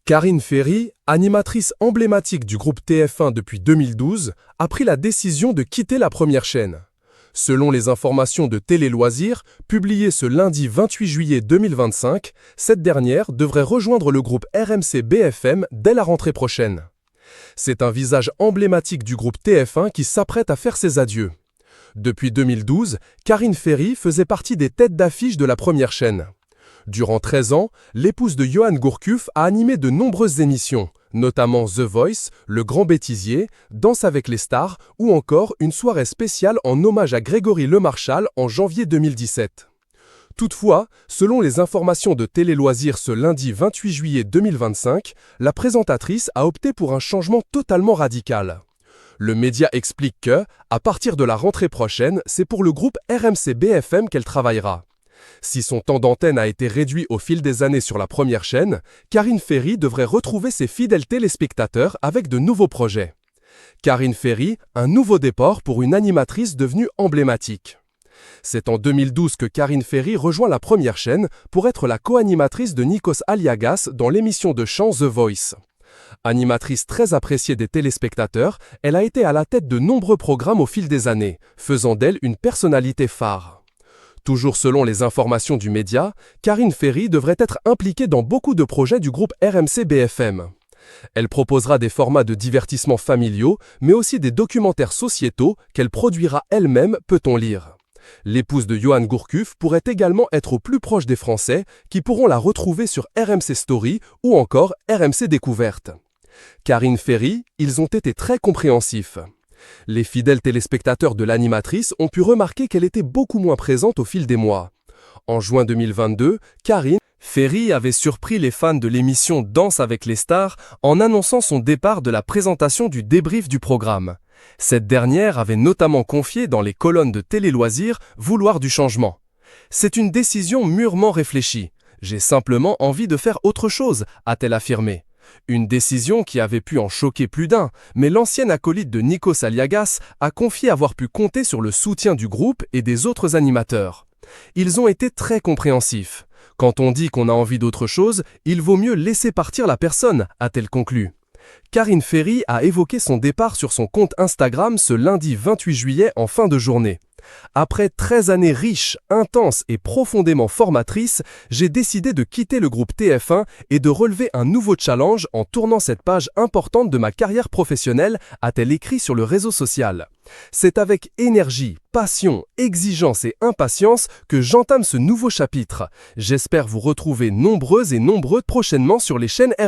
Karine Ferry, animatrice emblématique du groupe TF1 depuis 2012, a pris la décision de quitter la première chaîne. Selon les informations de Télé Loisirs, publiées ce lundi 28 juillet 2025, cette dernière devrait rejoindre le groupe RMC BFM dès la rentrée prochaine. C'est un visage emblématique du groupe TF1 qui s'apprête à faire ses adieux. Depuis 2012, Karine Ferry faisait partie des têtes d'affiche de la première chaîne. Durant 13 ans, l'épouse de Johan Gourcuff a animé de nombreuses émissions, notamment The Voice, Le Grand Bêtisier, Danse avec les stars ou encore une soirée spéciale en hommage à Grégory Lemarchal en janvier 2017. Toutefois, selon les informations de Télé Loisirs ce lundi 28 juillet 2025, la présentatrice a opté pour un changement totalement radical. Le média explique que, à partir de la rentrée prochaine, c'est pour le groupe RMC BFM qu'elle travaillera. Si son temps d'antenne a été réduit au fil des années sur la première chaîne, Karine Ferry devrait retrouver ses fidèles téléspectateurs avec de nouveaux projets. Karine Ferry, un nouveau départ pour une animatrice devenue emblématique. C'est en 2012 que Karine Ferry rejoint la première chaîne pour être la co-animatrice de Nikos Aliagas dans l'émission de chant The Voice. Animatrice très appréciée des téléspectateurs, elle a été à la tête de nombreux programmes au fil des années, faisant d'elle une personnalité phare. Toujours selon les informations du média, Karine Ferry devrait être impliquée dans beaucoup de projets du groupe RMC BFM. Elle proposera des formats de divertissement familiaux, mais aussi des documentaires sociétaux qu'elle produira elle-même, peut-on lire. L'épouse de Johan Gourcuff pourrait également être au plus proche des Français, qui pourront la retrouver sur RMC Story ou encore RMC Découverte. Karine Ferry, ils ont été très compréhensifs. Les fidèles téléspectateurs de l'animatrice ont pu remarquer qu'elle était beaucoup moins présente au fil des mois. En juin 2022, Karine Ferry avait surpris les fans de l'émission Danse avec les stars en annonçant son départ de la présentation du débrief du programme. Cette dernière avait notamment confié dans les colonnes de Télé Loisirs vouloir du changement. C'est une décision mûrement réfléchie. J'ai simplement envie de faire autre chose, a-t-elle affirmé. Une décision qui avait pu en choquer plus d'un, mais l'ancienne acolyte de Nikos Aliagas a confié avoir pu compter sur le soutien du groupe et des autres animateurs. Ils ont été très compréhensifs. Quand on dit qu'on a envie d'autre chose, il vaut mieux laisser partir la personne, a-t-elle conclu. Karine Ferry a évoqué son départ sur son compte Instagram ce lundi 28 juillet en fin de journée. Après 13 années riches, intenses et profondément formatrices, j'ai décidé de quitter le groupe TF1 et de relever un nouveau challenge en tournant cette page importante de ma carrière professionnelle, a-t-elle écrit sur le réseau social. C'est avec énergie, passion, exigence et impatience que j'entame ce nouveau chapitre. J'espère vous retrouver nombreuses et nombreux prochainement sur les chaînes RMC.